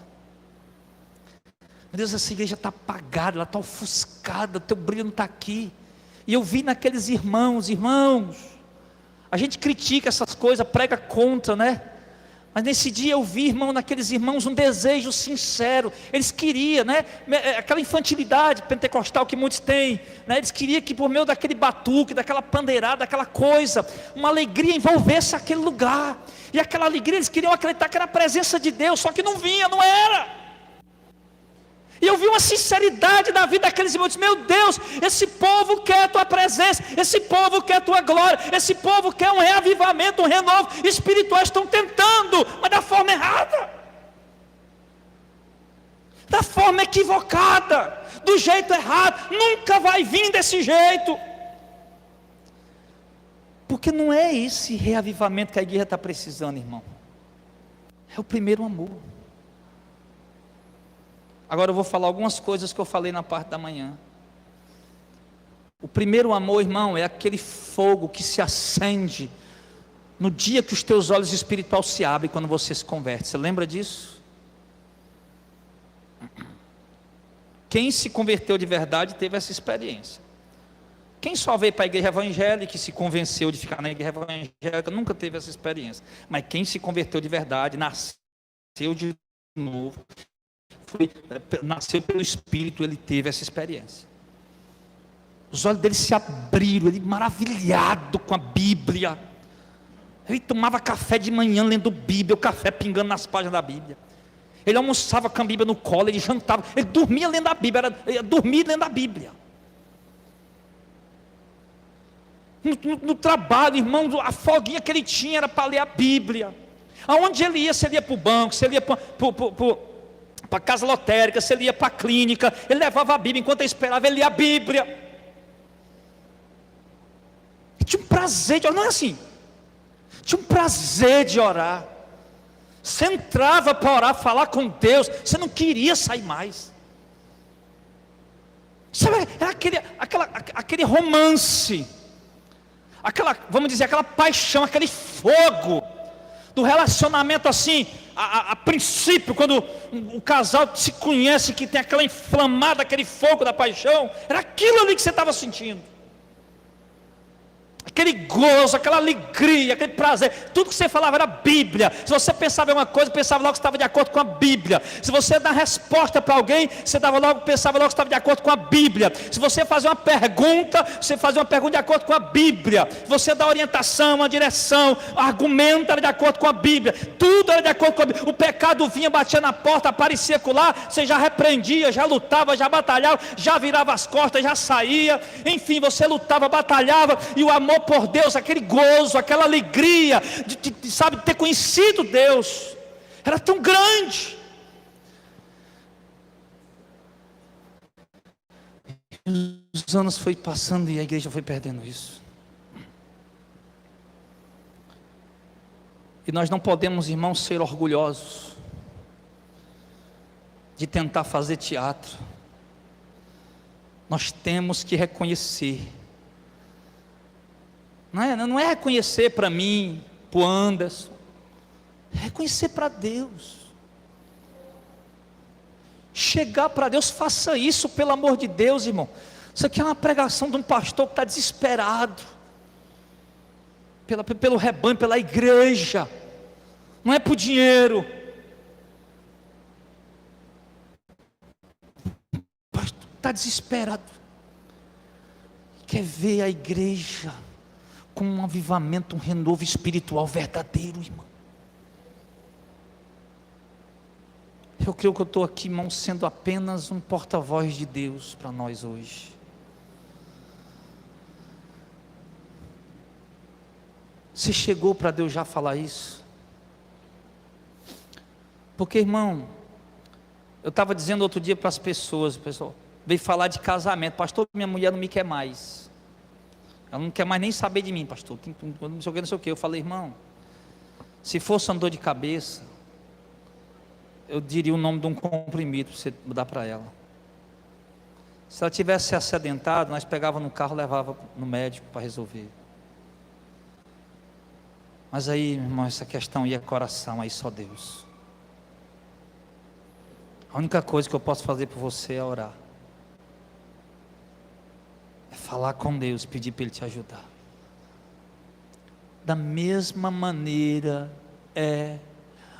Meu Deus, essa igreja está apagada, ela está ofuscada, o teu brilho não está aqui. E eu vi naqueles irmãos, a gente critica essas coisas, prega contra, né? Mas nesse dia eu vi, irmão, naqueles irmãos um desejo sincero. Eles queriam, né? Aquela infantilidade pentecostal que muitos têm, né? Eles queriam que por meio daquele batuque, daquela pandeirada, daquela coisa, uma alegria envolvesse aquele lugar. E aquela alegria, eles queriam acreditar que era a presença de Deus, só que não vinha, não era. E eu vi uma sinceridade da vida daqueles irmãos. Meu Deus, esse povo quer a tua presença, esse povo quer a tua glória, esse povo quer um reavivamento, um renovo espiritual. Estão tentando, mas da forma errada, da forma equivocada, do jeito errado. Nunca vai vir desse jeito, porque não é esse reavivamento que a igreja está precisando, irmão. É o primeiro amor. Agora eu vou falar algumas coisas que eu falei na parte da manhã. O primeiro amor, irmão, é aquele fogo que se acende no dia que os teus olhos espirituais se abrem, quando você se converte. Você lembra disso? Quem se converteu de verdade teve essa experiência. Quem só veio para a igreja evangélica e se convenceu de ficar na igreja evangélica nunca teve essa experiência. Mas quem se converteu de verdade, nasceu de novo, nasceu pelo Espírito, ele teve essa experiência. Os olhos dele se abriram, ele maravilhado com a Bíblia. Ele tomava café de manhã lendo Bíblia, o café pingando nas páginas da Bíblia. Ele almoçava com a Bíblia no colo, ele jantava, ele dormia lendo a Bíblia, ele dormia lendo a Bíblia. No trabalho, irmão, a folguinha que ele tinha era para ler a Bíblia. Aonde ele ia, se ele ia para o banco, se ele ia para a casa lotérica, se ele ia para a clínica, ele levava a Bíblia, enquanto ele esperava, ele lia a Bíblia. Ele tinha um prazer de orar, não é assim, tinha um prazer de orar. Você entrava para orar, falar com Deus, você não queria sair mais. Sabe, era aquele romance, vamos dizer, aquela paixão, aquele fogo do relacionamento assim, a princípio, quando o casal se conhece, que tem aquela inflamada, aquele fogo da paixão, era aquilo ali que você estava sentindo. Aquele gozo, aquela alegria, aquele prazer, tudo que você falava era Bíblia. Se você pensava em uma coisa, pensava logo que estava de acordo com a Bíblia. Se você dá resposta para alguém, pensava logo que estava de acordo com a Bíblia. Se você fazia uma pergunta, você fazia uma pergunta de acordo com a Bíblia. Se você dá orientação, uma direção, argumento, era de acordo com a Bíblia. Tudo era de acordo com a Bíblia. O pecado vinha, batia na porta, aparecia lá, você já repreendia, já lutava, já batalhava, já virava as costas, já saía. Enfim, você lutava, batalhava, e o amor por Deus, aquele gozo, aquela alegria de sabe, ter conhecido Deus, era tão grande. Os anos foi passando e a igreja foi perdendo isso. E nós não podemos, irmãos, ser orgulhosos de tentar fazer teatro. Nós temos que reconhecer. Não é reconhecer para mim, para o Anderson, é reconhecer para Deus. Chegar para Deus, faça isso, pelo amor de Deus, irmão. Isso aqui é uma pregação de um pastor que está desesperado pelo rebanho, pela igreja. Não é por dinheiro. O pastor está desesperado, quer ver a igreja com um avivamento, um renovo espiritual verdadeiro, irmão. Eu creio que eu estou aqui, irmão, sendo apenas um porta-voz de Deus para nós hoje. Você chegou para Deus já falar isso? Porque, irmão, eu estava dizendo outro dia para as pessoas, o pessoal veio falar de casamento. Pastor, minha mulher não me quer mais. Ela não quer mais nem saber de mim, pastor. Não sei o que. Eu falei, irmão, se fosse uma dor de cabeça, eu diria o nome de um comprimido para você dar para ela. Se ela tivesse se acidentado, nós pegávamos no carro e levava no médico para resolver. Mas aí, irmão, essa questão aí é coração, aí só Deus. A única coisa que eu posso fazer por você é orar. É falar com Deus, pedir para Ele te ajudar. Da mesma maneira é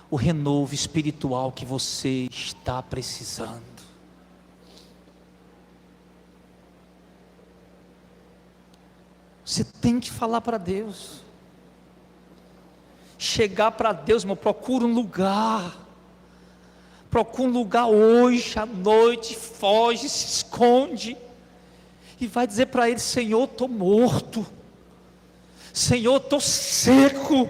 o renovo espiritual que você está precisando. Você tem que falar para Deus. Chegar para Deus, irmão, procura um lugar. procura um lugar hoje, à noite, foge, se esconde, e vai dizer para ele: Senhor, estou morto, Senhor, estou seco,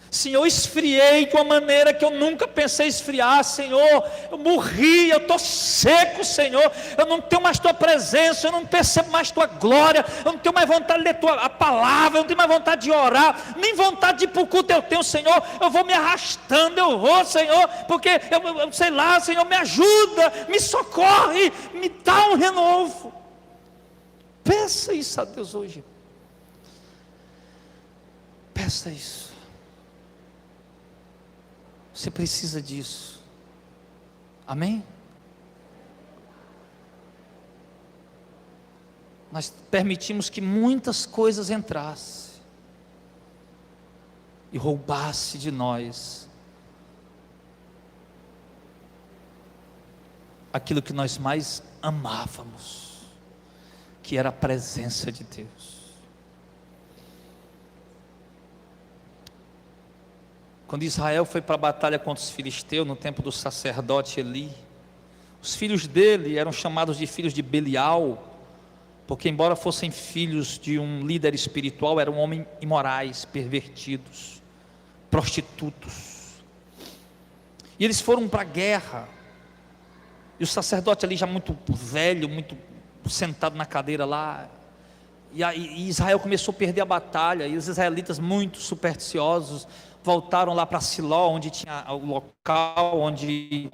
Senhor, esfriei de uma maneira que eu nunca pensei esfriar, Senhor, eu morri, eu estou seco, Senhor, eu não tenho mais Tua presença, eu não percebo mais Tua glória, eu não tenho mais vontade de ler a palavra, eu não tenho mais vontade de orar, nem vontade de ir para o culto eu tenho, Senhor, eu vou me arrastando, eu vou, Senhor, porque eu sei lá, Senhor, me ajuda, me socorre, me dá um renovo. Peça isso a Deus hoje, peça isso. Você precisa disso, amém? Nós permitimos que muitas coisas entrassem e roubassem de nós aquilo que nós mais amávamos, que era a presença de Deus. Quando Israel foi para a batalha contra os filisteus, no tempo do sacerdote Eli, os filhos dele eram chamados de filhos de Belial, porque embora fossem filhos de um líder espiritual, eram homens imorais, pervertidos, prostitutos. E eles foram para a guerra, e o sacerdote ali já muito velho, muito sentado na cadeira lá, e Israel começou a perder a batalha, e os israelitas muito supersticiosos, voltaram lá para Siló, onde tinha o local onde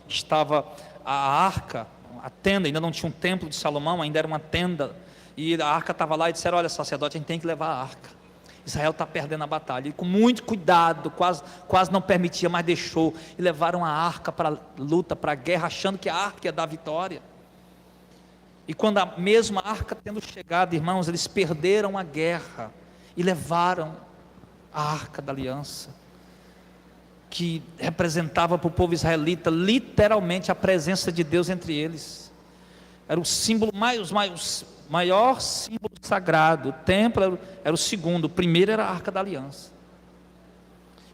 estava a arca, a tenda. Ainda não tinha um templo de Salomão, ainda era uma tenda, e a arca estava lá, e disseram: olha, sacerdote, a gente tem que levar a arca, Israel está perdendo a batalha. E com muito cuidado, quase não permitia, mas deixou, e levaram a arca para a luta, para a guerra, achando que a arca ia dar vitória. E quando a mesma arca tendo chegado, irmãos, eles perderam a guerra, e levaram a arca da aliança, que representava para o povo israelita literalmente a presença de Deus entre eles. Era o símbolo maior símbolo sagrado. O templo era o segundo, o primeiro era a arca da aliança.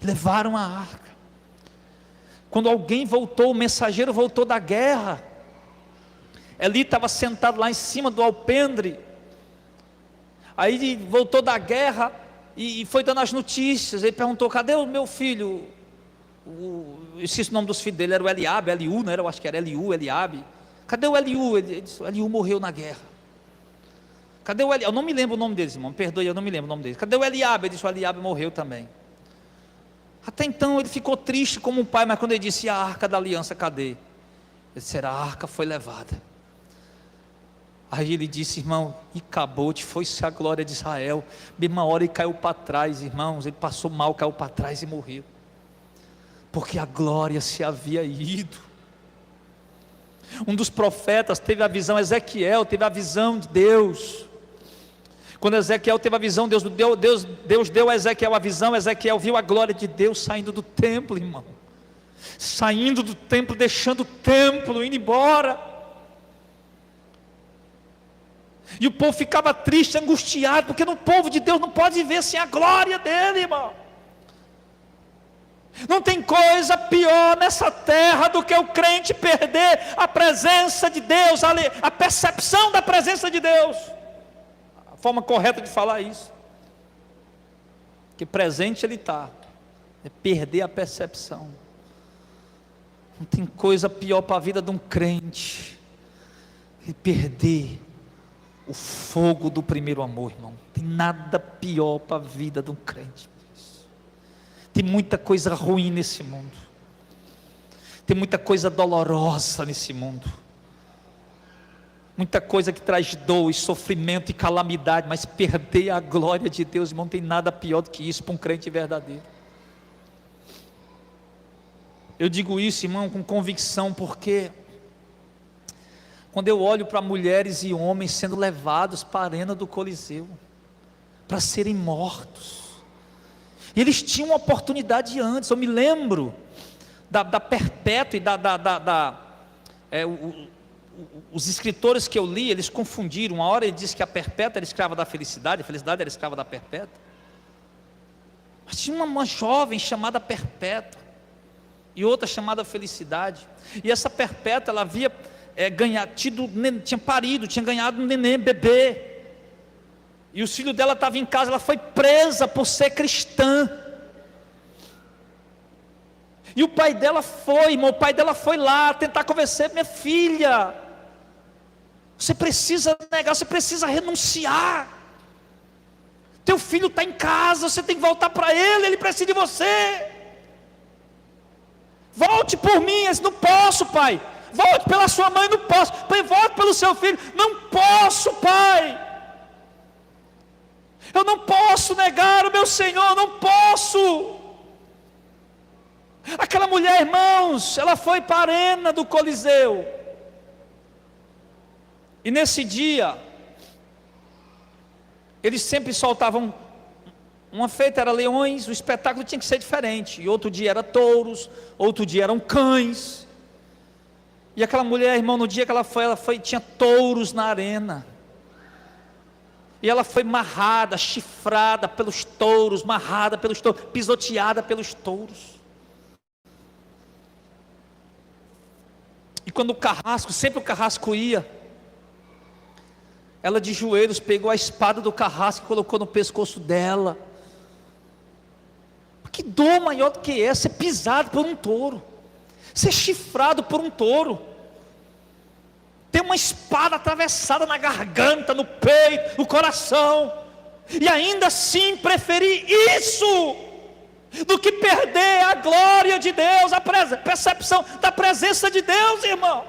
Levaram a arca. Quando alguém voltou, o mensageiro voltou da guerra, Eli estava sentado lá em cima do alpendre, aí ele voltou da guerra e foi dando as notícias. Ele perguntou: cadê o meu filho? Eu esqueci o nome dos filhos dele, era o Eliabe, Eliú, não era? Eu acho que era Eliú, Eliabe. Cadê o Eliú? Ele disse: o Eliú morreu na guerra. Cadê o Eliabe? Eu não me lembro o nome deles, irmão, perdoe, eu não me lembro o nome deles. Cadê o Eliabe? Ele disse: o Eliabe morreu também. Até então ele ficou triste como um pai, mas quando ele disse: e a arca da aliança, cadê? Ele disse: a arca foi levada. Aí ele disse: irmão, e acabou-te, foi-se a glória de Israel. Mesma hora ele caiu para trás, irmãos, ele passou mal, caiu para trás e morreu, porque a glória se havia ido. Um dos profetas teve a visão, Ezequiel teve a visão de Deus. Quando Ezequiel teve a visão, Deus deu a Ezequiel a visão. Ezequiel viu a glória de Deus saindo do templo, irmão, saindo do templo, deixando o templo, indo embora. E o povo ficava triste, angustiado, porque no povo de Deus não pode viver sem a glória dele, irmão. Não tem coisa pior nessa terra do que o crente perder a presença de Deus, a percepção da presença de Deus. A forma correta de falar isso, que presente ele está, é perder a percepção. Não tem coisa pior para a vida de um crente, é perder o fogo do primeiro amor, irmão. Não tem nada pior para a vida de um crente. Tem muita coisa ruim nesse mundo, tem muita coisa dolorosa nesse mundo, muita coisa que traz dor e sofrimento e calamidade, mas perder a glória de Deus, irmão, não tem nada pior do que isso para um crente verdadeiro. Eu digo isso, irmão, com convicção, porque quando eu olho para mulheres e homens sendo levados para a arena do Coliseu, para serem mortos, e eles tinham uma oportunidade antes. Eu me lembro da Perpétua e os escritores que eu li, eles confundiram. Uma hora ele disse que a Perpétua era escrava da felicidade, a felicidade era escrava da Perpétua. Mas tinha uma jovem chamada Perpétua, e outra chamada Felicidade. E essa Perpétua, ela havia tinha parido, tinha ganhado um neném, bebê. E o filho dela estava em casa, ela foi presa por ser cristã. E o pai dela foi lá tentar convencer: minha filha, você precisa negar, você precisa renunciar. Teu filho está em casa, você tem que voltar para ele precisa de você. Volte por mim. Não posso, pai. Volte pela sua mãe, não posso. Pai, volte pelo seu filho. Não posso, pai. Eu não posso negar o meu Senhor, não posso. Aquela mulher, irmãos, ela foi para a arena do Coliseu. E nesse dia, eles sempre soltavam, uma feita era leões, o espetáculo tinha que ser diferente. E outro dia era touros, outro dia eram cães. E aquela mulher, irmão, no dia que ela foi, tinha touros na arena. E ela foi marrada, chifrada pelos touros, pisoteada pelos touros. E quando sempre o carrasco ia, ela de joelhos pegou a espada do carrasco e colocou no pescoço dela. Que dor maior do que essa, ser pisado por um touro, ser chifrado por um touro, ter uma espada atravessada na garganta, no peito, no coração, e ainda assim preferir isso do que perder a glória de Deus, a percepção da presença de Deus, irmão.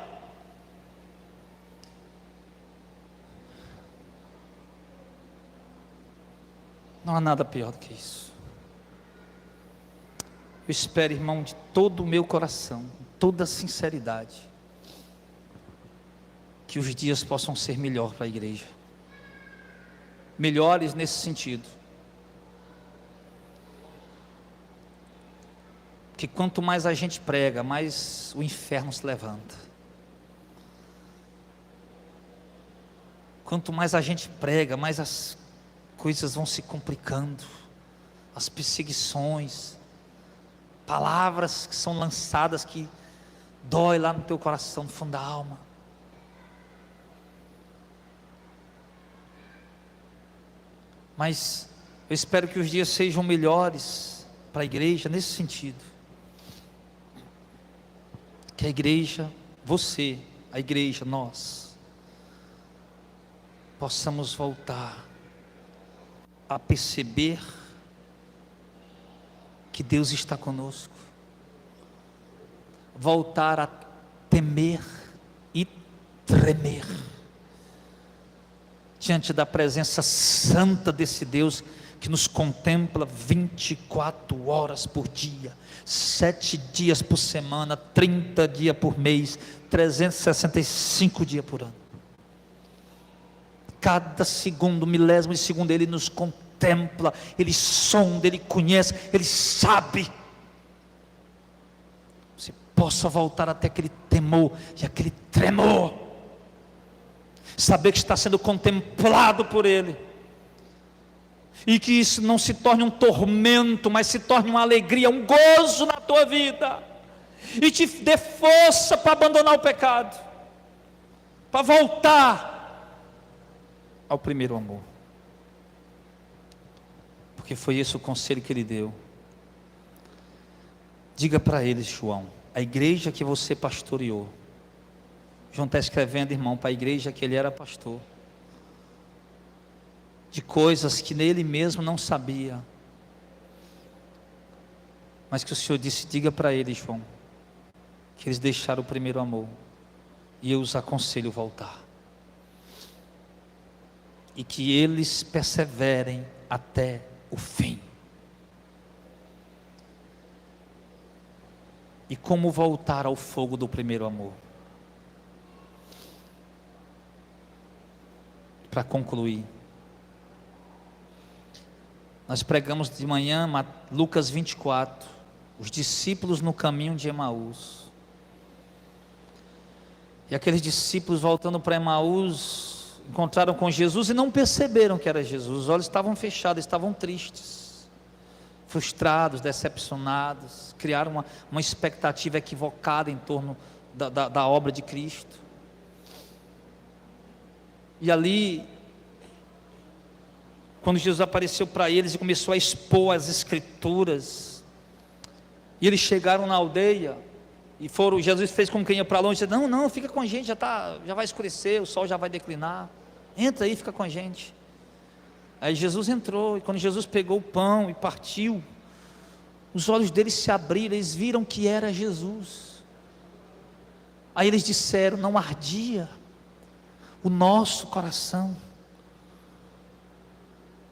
Não há nada pior do que isso. Eu espero, irmão, de todo o meu coração, toda a sinceridade, que os dias possam ser melhores para a igreja. Melhores nesse sentido. Que quanto mais a gente prega, mais o inferno se levanta. Quanto mais a gente prega, mais as coisas vão se complicando. As perseguições, palavras que são lançadas que dói lá no teu coração, no fundo da alma. Mas eu espero que os dias sejam melhores para a igreja nesse sentido. Que a igreja, você, a igreja, nós, possamos voltar a perceber que Deus está conosco, voltar a temer e tremer diante da presença santa desse Deus que nos contempla 24 horas por dia, 7 dias por semana, 30 dias por mês, 365 dias por ano. Cada segundo, milésimo de segundo, Ele nos contempla, Ele sonda, Ele conhece, Ele sabe. Você possa voltar até aquele temor e aquele tremor, saber que está sendo contemplado por Ele, e que isso não se torne um tormento, mas se torne uma alegria, um gozo na tua vida, e te dê força para abandonar o pecado, para voltar ao primeiro amor, porque foi esse o conselho que Ele deu. Diga para eles, João, a igreja que você pastoreou. João está escrevendo, irmão, para a igreja que ele era pastor, de coisas que nele mesmo não sabia, mas que o Senhor disse: diga para eles, João, que eles deixaram o primeiro amor, e eu os aconselho a voltar, e que eles perseverem até o fim. E como voltar ao fogo do primeiro amor? Para concluir, nós pregamos de manhã Lucas 24, os discípulos no caminho de Emaús, e aqueles discípulos voltando para Emaús, encontraram com Jesus e não perceberam que era Jesus, os olhos estavam fechados, estavam tristes. frustrados, decepcionados, criaram uma expectativa equivocada em torno da obra de Cristo. E ali, quando Jesus apareceu para eles e começou a expor as Escrituras, e eles chegaram na aldeia, e Jesus fez como quem ia para longe, disse: não, fica com a gente, já vai escurecer, o sol já vai declinar, entra aí, fica com a gente. Aí Jesus entrou, e quando Jesus pegou o pão e partiu, os olhos deles se abriram, eles viram que era Jesus. Aí eles disseram: não ardia o nosso coração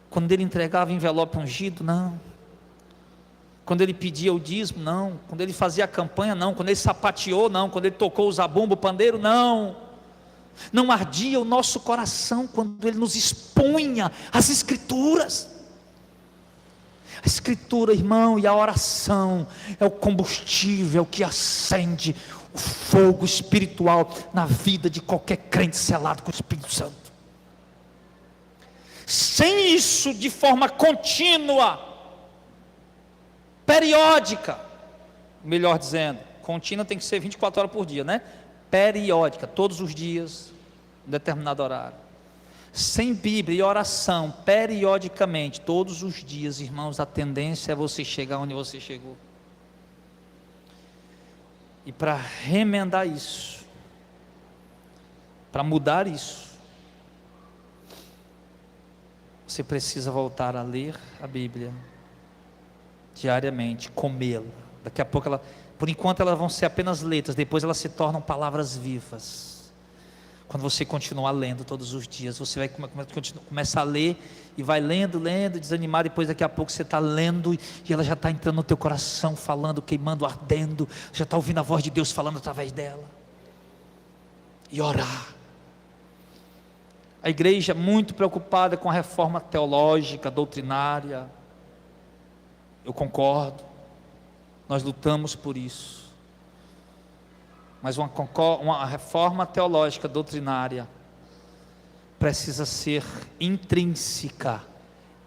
quando ele entregava envelope ungido? Não. Quando ele pedia o dízimo? Não. Quando ele fazia a campanha? Não. Quando ele sapateou? Não. Quando ele tocou o zabumbo, o pandeiro? Não. Não ardia o nosso coração quando ele nos expunha as Escrituras. A Escritura, irmão, e a oração é o combustível que acende o fogo espiritual na vida de qualquer crente selado com o Espírito Santo. Sem isso, de forma contínua, periódica, melhor dizendo, contínua tem que ser 24 horas por dia, né? Periódica, todos os dias, em determinado horário. Sem Bíblia e oração, periodicamente, todos os dias, irmãos, a tendência é você chegar onde você chegou. E para remendar isso, para mudar isso, você precisa voltar a ler a Bíblia diariamente, comê-la. Daqui a pouco por enquanto elas vão ser apenas letras, depois elas se tornam palavras vivas. Quando você continuar lendo todos os dias, você vai começar a ler, e vai lendo, desanimado, depois daqui a pouco você está lendo, e ela já está entrando no teu coração, falando, queimando, ardendo, já está ouvindo a voz de Deus falando através dela. E orar. A igreja é muito preocupada com a reforma teológica, doutrinária. Eu concordo, nós lutamos por isso. Mas uma reforma teológica, doutrinária, precisa ser intrínseca,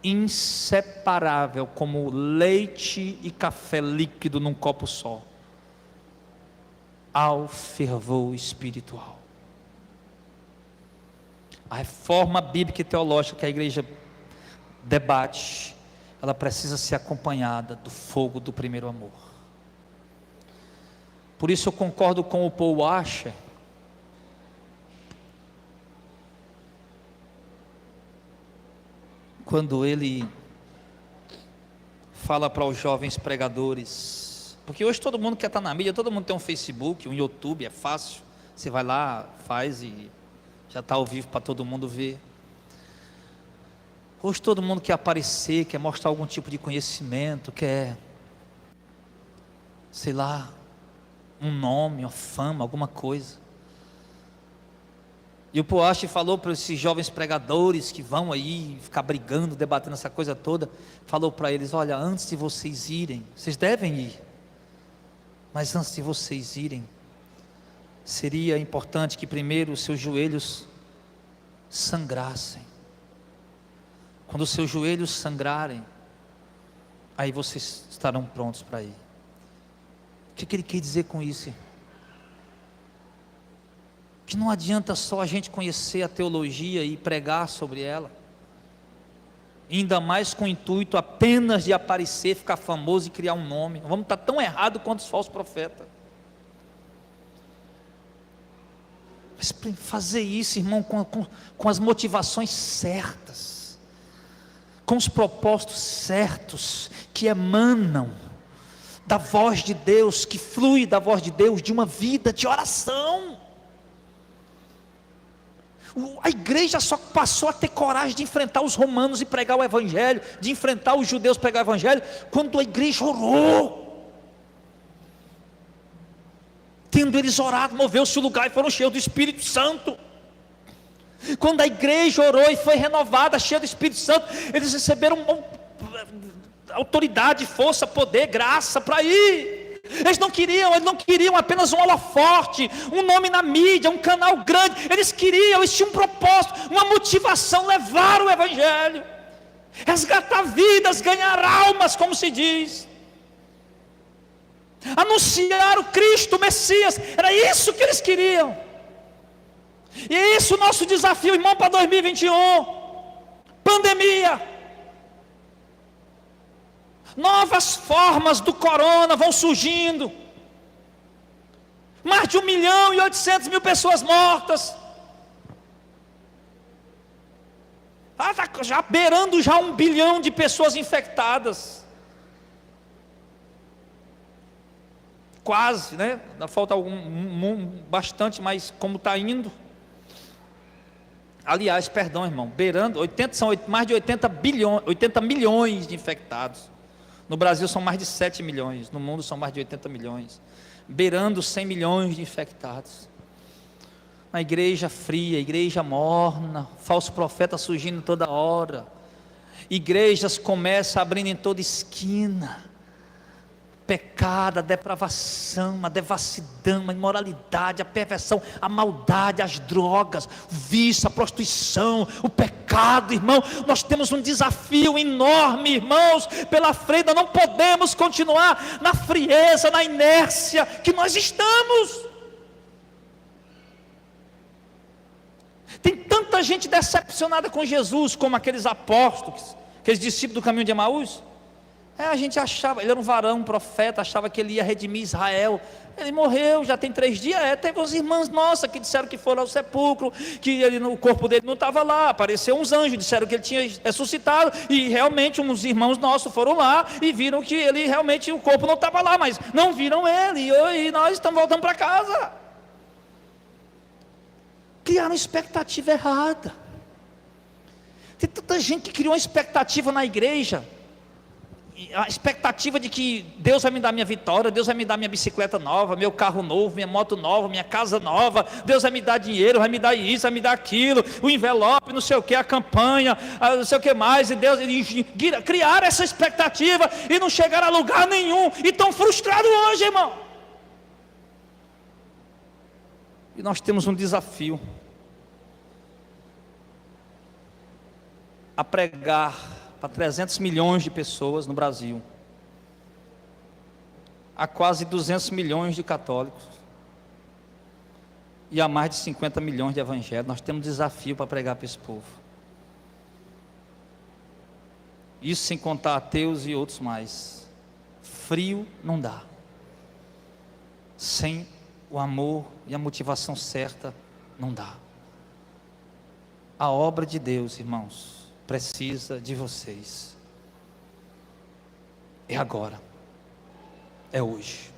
inseparável, como leite e café líquido num copo só, ao fervor espiritual. A reforma bíblica e teológica que a igreja debate, ela precisa ser acompanhada do fogo do primeiro amor. Por isso eu concordo com o Paul Washer, quando ele fala para os jovens pregadores, porque hoje todo mundo quer estar na mídia, todo mundo tem um Facebook, um YouTube, é fácil, você vai lá, faz e já está ao vivo para todo mundo ver. Hoje todo mundo quer aparecer, quer mostrar algum tipo de conhecimento, quer, sei lá, um nome, uma fama, alguma coisa. E o Poache falou para esses jovens pregadores que vão aí ficar brigando, debatendo essa coisa toda, falou para eles: olha, antes de vocês irem, vocês devem ir, mas antes de vocês irem, seria importante que primeiro os seus joelhos sangrassem. Quando os seus joelhos sangrarem, aí vocês estarão prontos para ir. O que ele quer dizer com isso? Que não adianta só a gente conhecer a teologia e pregar sobre ela, ainda mais com o intuito apenas de aparecer, ficar famoso e criar um nome. Vamos estar tão errado quanto os falsos profetas. Mas fazer isso, irmão, com as motivações certas, com os propósitos certos, que emanam da voz de Deus, que flui da voz de Deus, de uma vida de oração. A igreja só passou a ter coragem de enfrentar os romanos e pregar o evangelho, de enfrentar os judeus e pregar o evangelho, quando a igreja orou. Tendo eles orado, moveu-se o lugar e foram cheios do Espírito Santo. Quando a igreja orou e foi renovada, cheia do Espírito Santo, eles receberam autoridade, força, poder, graça para ir. Eles não queriam apenas um holofote, um nome na mídia, um canal grande. Eles tinham um propósito, uma motivação: levar o evangelho. resgatar vidas, ganhar almas, como se diz, anunciar o Cristo, o Messias. Era isso que eles queriam. E é isso o nosso desafio, irmão, para 2021. Pandemia, novas formas do corona vão surgindo, mais de 1.800.000 pessoas mortas, está já beirando já 1 bilhão de pessoas infectadas, quase, né? Falta bastante, mas como está indo. Aliás, perdão, irmão, beirando, mais de 80 milhões de infectados. No Brasil são mais de 7 milhões, no mundo são mais de 80 milhões. Beirando 100 milhões de infectados. Uma igreja fria, igreja morna, falso profeta surgindo toda hora. Igrejas começam abrindo em toda esquina. Pecado, a depravação, a devassidão, a imoralidade, a perversão, a maldade, as drogas, o vício, a prostituição, o pecado, irmão. Nós temos um desafio enorme, irmãos, pela frente. Nós não podemos continuar na frieza, na inércia que nós estamos. Tem tanta gente decepcionada com Jesus, como aqueles apóstolos, aqueles discípulos do caminho de Emaús. A gente achava, ele era um varão, um profeta, achava que ele ia redimir Israel. Ele morreu, já tem 3 dias. Teve umas irmãs nossas que disseram que foram ao sepulcro, que o corpo dele não estava lá. Apareceu uns anjos, disseram que ele tinha ressuscitado. E realmente uns irmãos nossos foram lá e viram que ele realmente, o corpo não estava lá, mas não viram ele. E nós estamos voltando para casa. Criaram uma expectativa errada. Tem tanta gente que criou uma expectativa na igreja, a expectativa de que Deus vai me dar minha vitória, Deus vai me dar minha bicicleta nova, meu carro novo, minha moto nova, minha casa nova, Deus vai me dar dinheiro, vai me dar isso, vai me dar aquilo, o envelope, não sei o que, a campanha, não sei o que mais, e Deus, criar essa expectativa e não chegar a lugar nenhum, e estão frustrados hoje, irmão. E nós temos um desafio, a pregar para 300 milhões de pessoas no Brasil, há quase 200 milhões de católicos, e há mais de 50 milhões de evangélicos. Nós temos um desafio para pregar para esse povo, isso sem contar ateus e outros mais. Frio não dá, sem o amor e a motivação certa não dá. A obra de Deus, irmãos, precisa de vocês. É agora, é hoje.